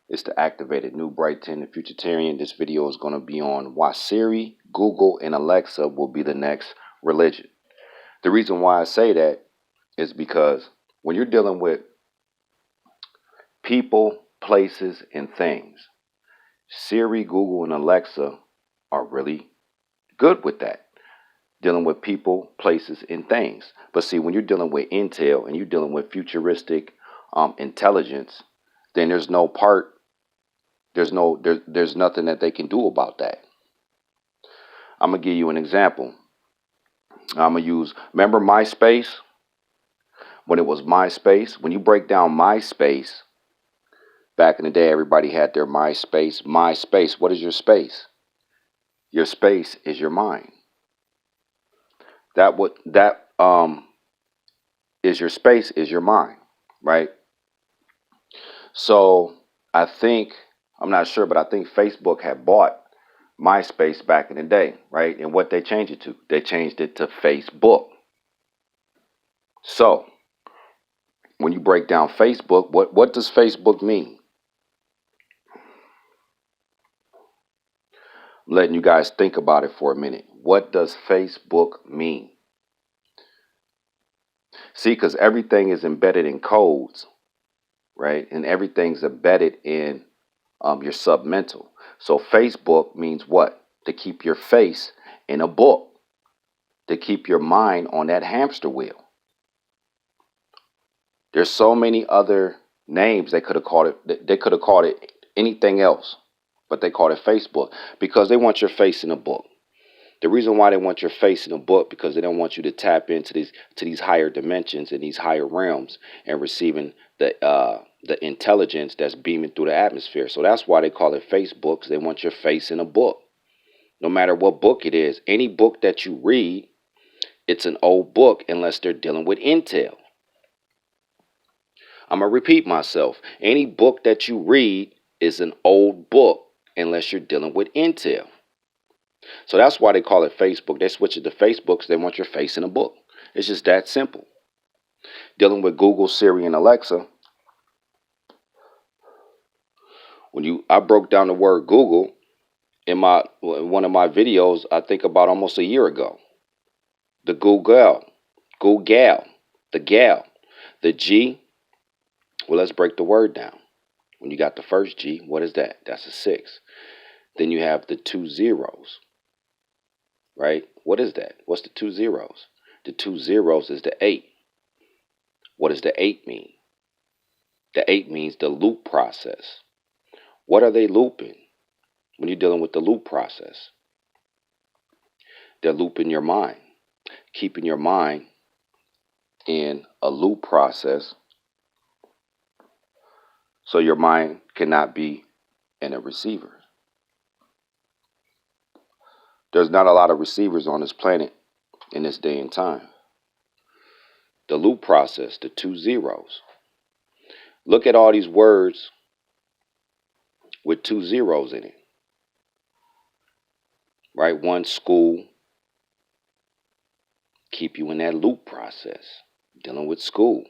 It's the activated new Brighton, the Futuritarian. This video is going to be on why Siri, Google, and Alexa will be the next religion. The reason why I say that is because when you're dealing with people, places, and things, Siri, Google, and Alexa are really good with that. Dealing with people, places, and things. But see, when you're dealing with intel and you're dealing with futuristic intelligence, then there's nothing that they can do about that. I'm gonna give you an example. Remember MySpace? When it was MySpace, when you break down MySpace, back in the day, everybody had their MySpace. MySpace, what is your space? Your space is your mind. That is your space, is your mind, right? So I'm not sure, but I think Facebook had bought MySpace back in the day, right? And what they changed it to? They changed it to Facebook. So when you break down Facebook, what does Facebook mean? I'm letting you guys think about it for a minute. What does Facebook mean? See, because everything is embedded in codes, right? And everything's embedded in your submental. So Facebook means what? To keep your face in a book, to keep your mind on that hamster wheel. There's so many other names they could have called it. They could have called it anything else, but they called it Facebook because they want your face in a book. The reason why they want your face in a book because they don't want you to tap into these higher dimensions and these higher realms and receiving the intelligence that's beaming through the atmosphere. So that's why they call it Facebook, because they want your face in a book. No matter what book it is, any book that you read, it's an old book unless they're dealing with intel. I'm going to repeat myself. Any book that you read is an old book unless you're dealing with intel. So that's why they call it Facebook. They switch it to Facebook because they want your face in a book. It's just that simple. Dealing with Google, Siri, and Alexa. I broke down the word Google in one of my videos, I think about almost a year ago. The Google, the gal, the G. Well, let's break the word down. When you got the first G, what is that? That's a 6. Then you have the 2 zeros, right? What is that? What's the 2 zeros? The 2 zeros is the 8. What does the 8 mean? The 8 means the loop process. What are they looping when you're dealing with the loop process? They're looping your mind, keeping your mind in a loop process so your mind cannot be in a receiver. There's not a lot of receivers on this planet in this day and time. The loop process, the 2 zeros. Look at all these words with 2 zeros in it. Right? One, school. Keep you in that loop process, dealing with school.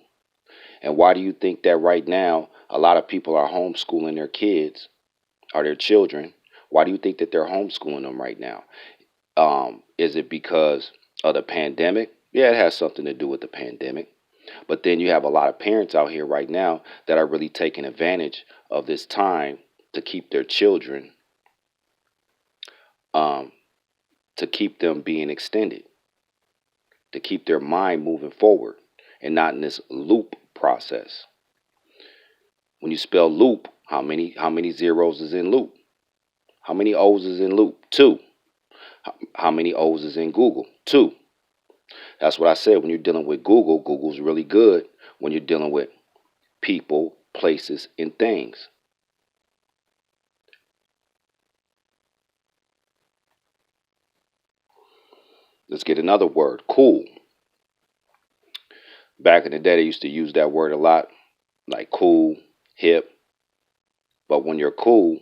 And why do you think that right now a lot of people are homeschooling their kids or their children? Why do you think that they're homeschooling them right now? Is it because of the pandemic? Yeah, it has something to do with the pandemic. But then you have a lot of parents out here right now that are really taking advantage of this time to keep their children, to keep them being extended, to keep their mind moving forward and not in this loop process. When you spell loop, how many zeros is in loop? How many O's is in loop? 2. How many O's is in Google? 2. That's what I said. When you're dealing with Google, Google's really good when you're dealing with people, places, and things. Let's get another word, cool. Back in the day, they used to use that word a lot, like cool, hip. But when you're cool,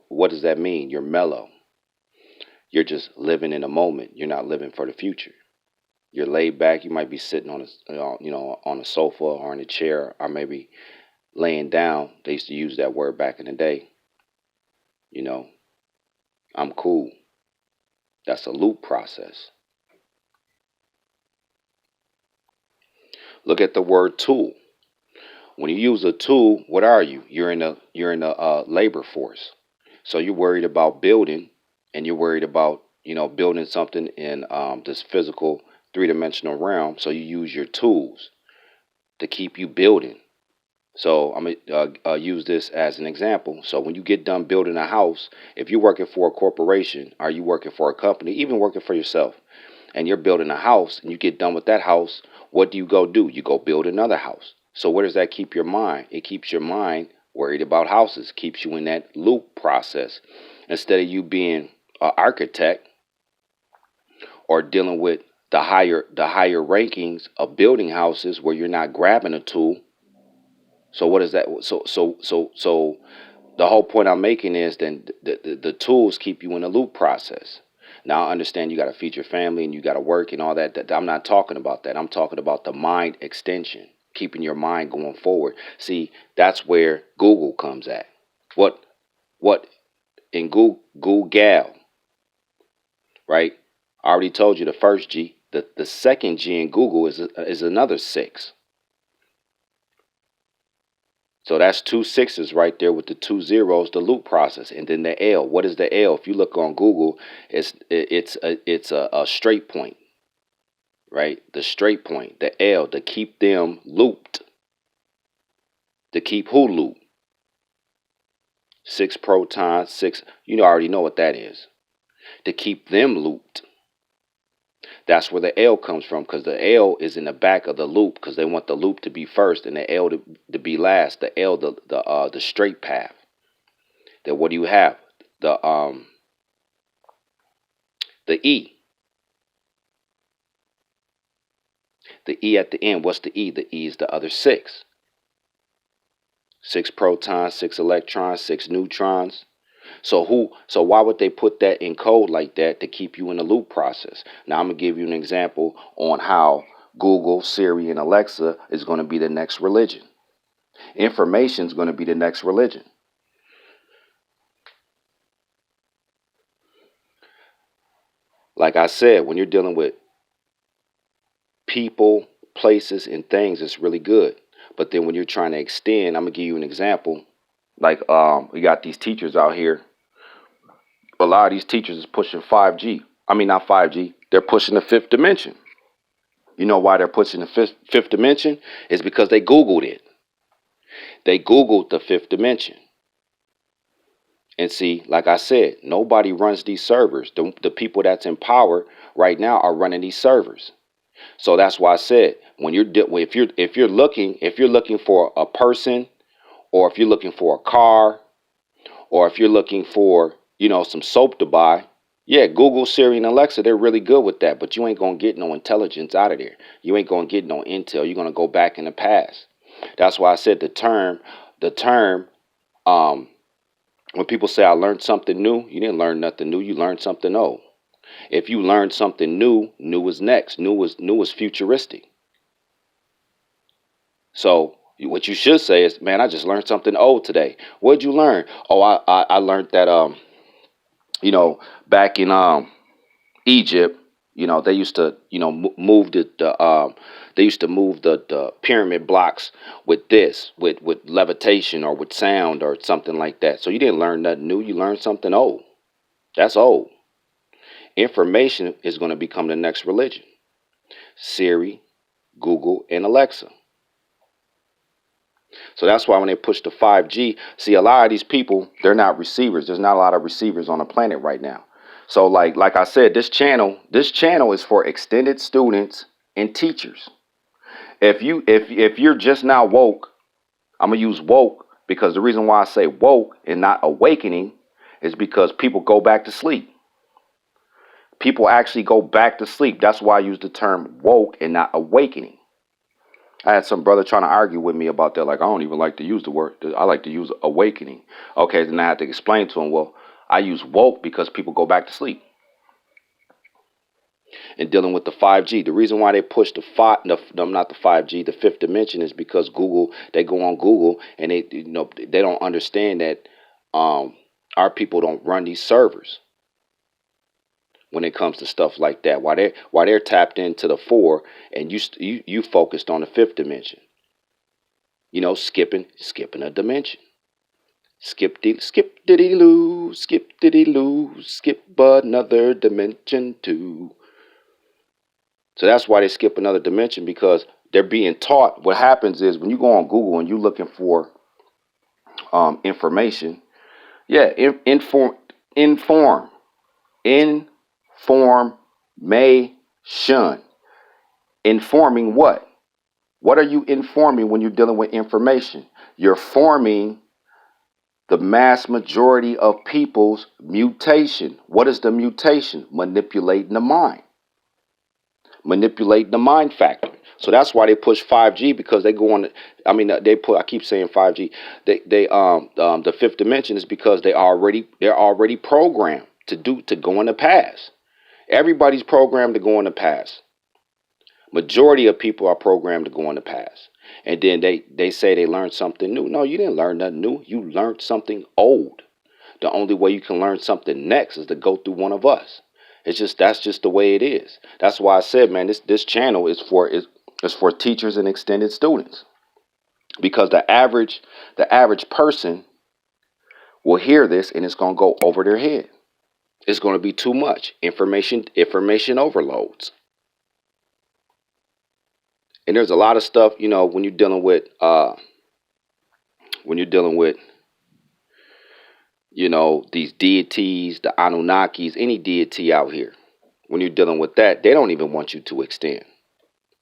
what does that mean? You're mellow. You're just living in a moment. You're not living for the future. You're laid back. You might be sitting on a sofa or in a chair, or maybe laying down. They used to use that word back in the day. You know, I'm cool. That's a loop process. Look at the word tool. When you use a tool, what are you? You're in a labor force. So you're worried about building, and you're worried about building something in this physical three-dimensional realm. So you use your tools to keep you building. So I'm gonna use this as an example. So when you get done building a house, if you're working for a corporation, are you working for a company, even working for yourself, and you're building a house, and you get done with that house, what do? You go build another house. So where does that keep your mind? It keeps your mind worried about houses, keeps you in that loop process. Instead of you being an architect or dealing with the higher rankings of building houses where you're not grabbing a tool. So what is that? So the whole point I'm making is then the tools keep you in a loop process. Now I understand you got to feed your family and you got to work and all that. I'm not talking about that. I'm talking about the mind extension, keeping your mind going forward. See, that's where Google comes at. What in Google, right? I already told you the first G. The second G in Google is another six. So that's two sixes right there with the two zeros, the loop process, and then the L. What is the L? If you look on Google, it's a straight point, right? The straight point, the L, to keep them looped, to keep who looped? Six protons, six. Already know what that is. To keep them looped. That's where the L comes from, because the L is in the back of the loop, because they want the loop to be first and the L to be last. The L, the straight path. Then what do you have? The E. The E at the end. What's the E? The E is the other six. Six protons, six electrons, six neutrons. So why would they put that in code like that to keep you in the loop process? Now I'm gonna give you an example on how Google, Siri, and Alexa is gonna be the next religion. Information is gonna be the next religion. Like I said, when you're dealing with people, places, and things, it's really good. But then when you're trying to extend, I'm gonna give you an example. Like we got these teachers out here. A lot of these teachers is pushing 5G. I mean, not 5G. They're pushing the fifth dimension. You know why they're pushing the fifth dimension? It's because they Googled it. They Googled the fifth dimension. And see, like I said, nobody runs these servers. The people that's in power right now are running these servers. So that's why I said when if you're looking for a person, or if you're looking for a car, or if you're looking for some soap to buy, yeah, Google, Siri, and Alexa, they're really good with that. But you ain't gonna get no intelligence out of there. You ain't gonna get no intel. You're gonna go back in the past. That's why I said the term. Um, when people say I learned something new, you didn't learn nothing new. You learned something old. If you learned something new, new is next. New is futuristic. So what you should say is, man, I just learned something old today. What'd you learn? Oh, I learned that back in Egypt, they used to move they used to move the pyramid blocks with with levitation or with sound or something like that. So you didn't learn nothing new. You learned something old. That's old. Information is going to become the next religion. Siri, Google, and Alexa. So that's why when they push the 5G, see, a lot of these people, they're not receivers. There's not a lot of receivers on the planet right now. So like I said, this channel is for extended students and teachers. If you're just now woke, I'm gonna use woke because the reason why I say woke and not awakening is because people go back to sleep. People actually go back to sleep. That's why I use the term woke and not awakening. I had some brother trying to argue with me about that. Like, I don't even like to use the word. I like to use awakening. Okay, then I had to explain to him, well, I use woke because people go back to sleep. And dealing with the 5G. The reason why they push the five, no, not the 5G, the fifth dimension is because Google. They go on Google and they don't understand that our people don't run these servers when it comes to stuff like that. Why they're tapped into the four and you focused on the fifth dimension. Skipping a dimension. Skip diddy loo, skip another dimension too. So that's why they skip another dimension, because they're being taught. What happens is when you go on Google and you're looking for information, yeah, inform, information. Informing what? What are you informing when you're dealing with information? You're forming the mass majority of people's mutation. What is the mutation? Manipulating the mind. Manipulating the mind factor. So that's why they push 5G, because they go on. I keep saying 5G. The fifth dimension is because they're already programmed to go in the past. Everybody's programmed to go in the past. Majority of people are programmed to go in the past. And then they say they learned something new. No, you didn't learn nothing new. You learned something old. The only way you can learn something next is to go through one of us. That's just the way it is. That's why I said, man, this channel is for teachers and extended students, because the average person will hear this and it's going to go over their head. It's going to be too much information overloads. And there's a lot of stuff, when you're dealing with these deities, the Anunnakis, any deity out here. When you're dealing with that, they don't even want you to extend.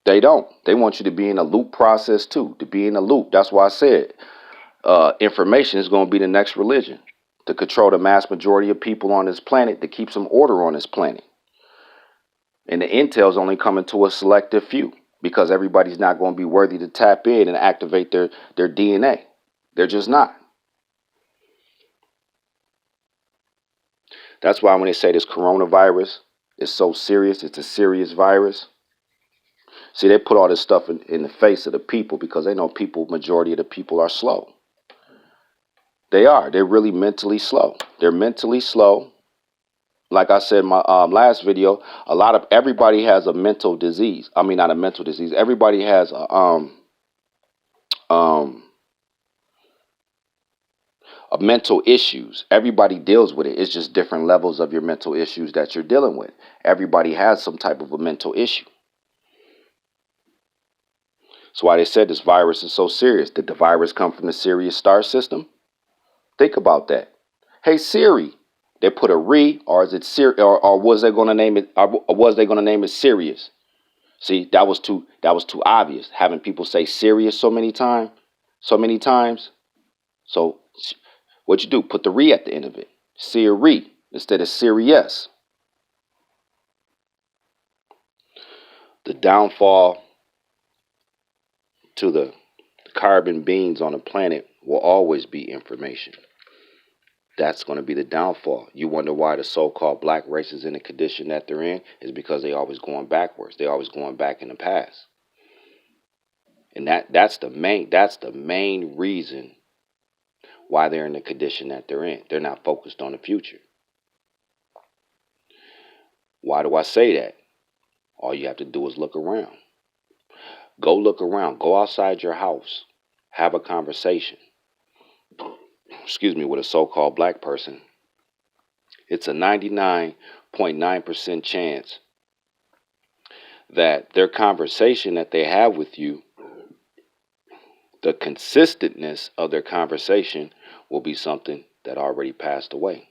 They don't. They want you to be in a loop process too, to be in a loop. That's why I said information is going to be the next religion, to control the mass majority of people on this planet, to keep some order on this planet. And the intel's only coming to a selective few, because everybody's not going to be worthy to tap in and activate their DNA. They're just not. That's why when they say this coronavirus is so serious, it's a serious virus. See, they put all this stuff in the face of the people because they know majority of the people are slow. They are. They're really mentally slow. They're mentally slow. Like I said in my last video, everybody has a mental disease. I mean, not a mental disease. Everybody has a mental issues. Everybody deals with it. It's just different levels of your mental issues that you're dealing with. Everybody has some type of a mental issue. That's why they said this virus is so serious. Did the virus come from the Sirius star system? Think about that. Hey Siri, they put a or is it Siri, or was they going to name it? Or was they going to name it Sirius? See, that was too obvious. Having people say Sirius so many times. So what you do? Put the re at the end of it. Siri instead of Sirius. The downfall to the carbon beings on the planet will always be information. That's going to be the downfall. You wonder why the so-called black race is in the condition that they're in, is because they always going backwards. They always going back in the past. And that's the main reason why they're in the condition that they're in. They're not focused on the future. Why do I say that? All you have to do is look around. Go look around. Go outside your house. Have a conversation. With a so-called black person. It's a 99.9% chance that their conversation that they have with you, the consistentness of their conversation will be something that already passed away.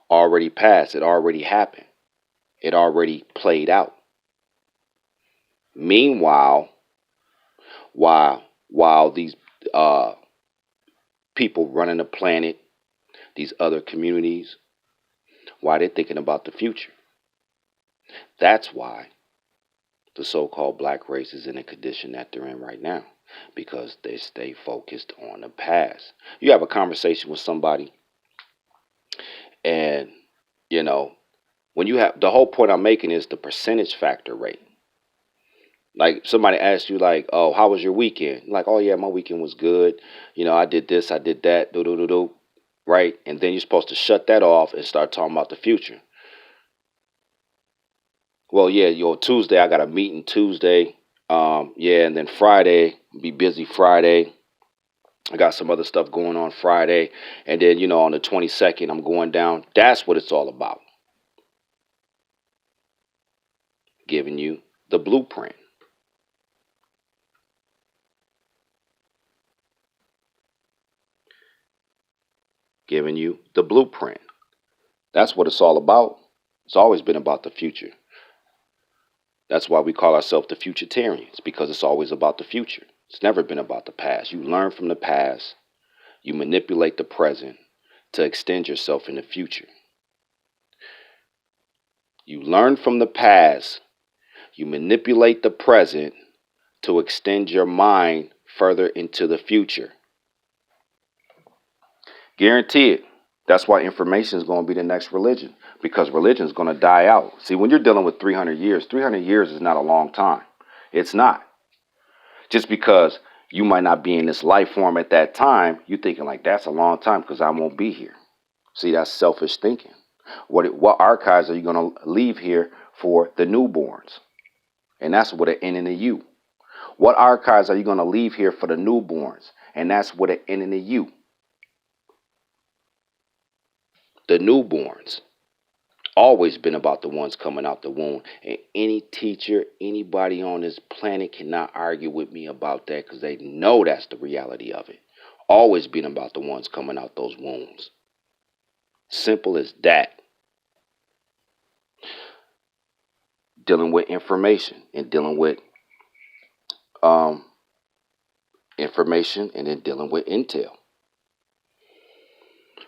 Already passed. It already happened. It already played out. Meanwhile, while these people running the planet, these other communities, why they're thinking about the future. That's why the so-called black race is in the condition that they're in right now, because they stay focused on the past. You have a conversation with somebody And, you know, when you have, the whole point I'm making is the percentage factor rate. Like somebody asks you, like, "Oh, how was your weekend?" Like, "Oh yeah, my weekend was good. I did this, I did that, do do do do." Right? And then you're supposed to shut that off and start talking about the future. Well, yeah, Tuesday I got a meeting Tuesday. Yeah, and then Friday, be busy Friday. I got some other stuff going on Friday, and then on the 22nd I'm going down. That's what it's all about. Giving you the blueprint. Giving you the blueprint. That's what it's all about. It's always been about the future. That's why we call ourselves the futuritarians, because it's always about the future. It's never been about the past. You learn from the past, you manipulate the present to extend yourself in the future. You learn from the past, you manipulate the present to extend your mind further into the future. Guarantee it. That's why information is going to be the next religion, because religion is going to die out. See, when you're dealing with 300 years is not a long time. It's not. Just because you might not be in this life form at that time, you're thinking like that's a long time because I won't be here. See, that's selfish thinking. What archives are you going to leave here for the newborns? And that's with an N and a U. What archives are you going to leave here for the newborns? And that's with an N and a U. The newborns. Always been about the ones coming out the womb. And any teacher, anybody on this planet cannot argue with me about that, because they know that's the reality of it. Always been about the ones coming out those wombs. Simple as that. Dealing with information and dealing with um, information and then dealing with intel.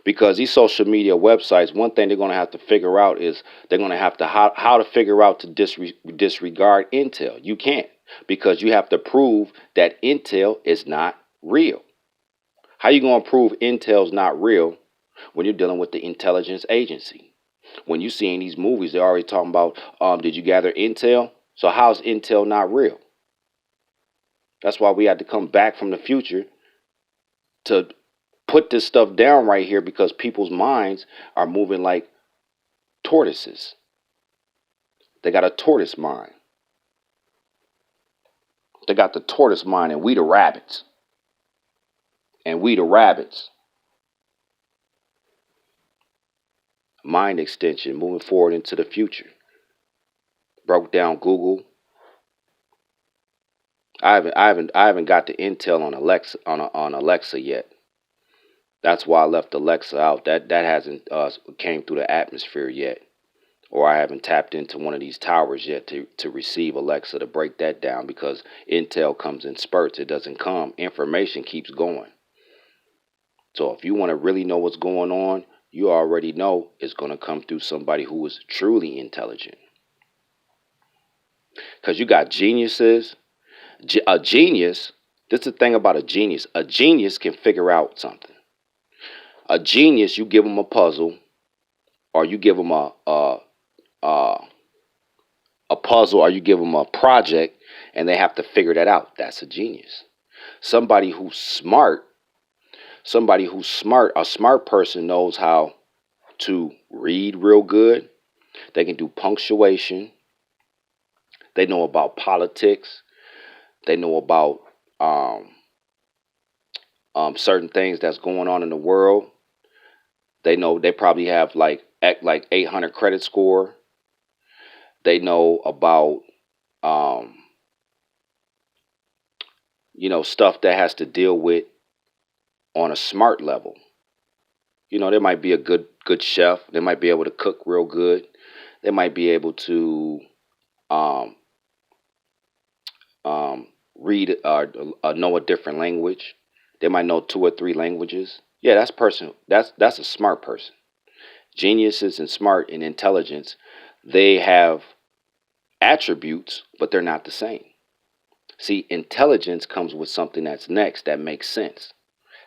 Because these social media websites, one thing they're going to have to figure out is they're going to have to how to figure out to disregard intel. You can't, because you have to prove that intel is not real. How you going to prove intel's not real when you're dealing with the intelligence agency? When you see in these movies, they're already talking about, did you gather intel? So how's intel not real? That's why we had to come back from the future to put this stuff down right here, because people's minds are moving like tortoises. They got a tortoise mind. They got the tortoise mind, and we the rabbits. And we the rabbits. Mind extension, moving forward into the future. Broke down Google. I haven't got the intel on Alexa on Alexa yet. That's why I left Alexa out. That hasn't came through the atmosphere yet. Or I haven't tapped into one of these towers yet to receive Alexa to break that down, because intel comes in spurts. It doesn't come. Information keeps going. So if you want to really know what's going on, you already know it's going to come through somebody who is truly intelligent. Because you got geniuses. A genius, this is the thing about a genius. A genius can figure out something. A genius, you give them a puzzle, or you give them a puzzle, or you give them a project, and they have to figure that out. That's a genius. Somebody who's smart, a smart person knows how to read real good. They can do punctuation. They know about politics. They know about certain things that's going on in the world. They know they probably have like 800 credit score. They know about stuff that has to deal with on a smart level. They might be a good chef. They might be able to cook real good. They might be able to um, read or know a different language. They might know two or three languages. Yeah, that's a smart person. Geniuses and smart and intelligence, they have attributes, but they're not the same. See, intelligence comes with something that's next that makes sense.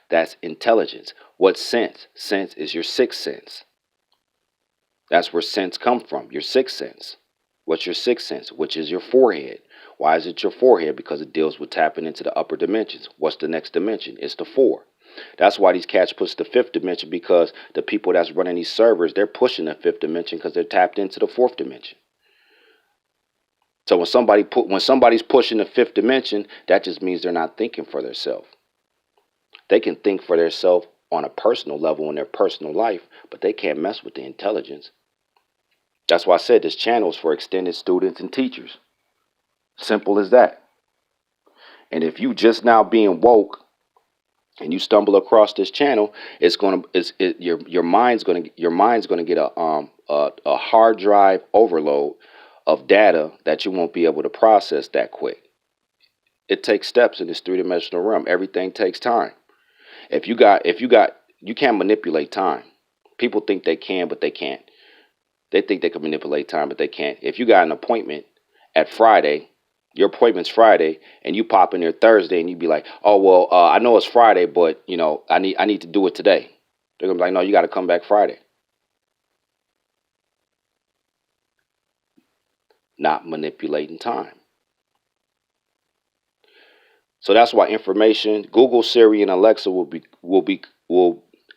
That's intelligence. What sense? Sense is your sixth sense. That's where sense comes from, your sixth sense. What's your sixth sense? Which is your forehead. Why is it your forehead? Because it deals with tapping into the upper dimensions. What's the next dimension? It's the four. That's why these cats push the fifth dimension, because the people that's running these servers, they're pushing the fifth dimension because they're tapped into the fourth dimension. So when somebody's pushing the fifth dimension, that just means they're not thinking for themselves. They can think for themselves on a personal level in their personal life, but they can't mess with the intelligence. That's why I said this channel is for extended students and teachers. Simple as that. And if you just now being woke and you stumble across this channel, your mind's gonna get a hard drive overload of data that you won't be able to process that quick. It takes steps in this three-dimensional realm. Everything takes time. You can't manipulate time. People think they can, but they can't. They think they can manipulate time, but they can't. If you got an appointment at Friday, your appointment's Friday, and you pop in there Thursday, and you be like, "Oh well, I know it's Friday, but I need to do it today." They're gonna be like, "No, you got to come back Friday." Not manipulating time. So that's why information. Google, Siri, and Alexa will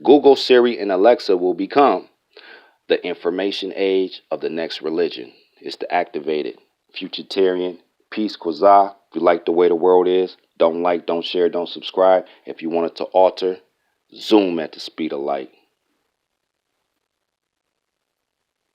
Google, Siri, and Alexa will become the information age of the next religion. It's the activated futuritarian peace quasar. If you like the way the world is, don't like, don't share, don't subscribe. If you want it to alter, zoom at the speed of light.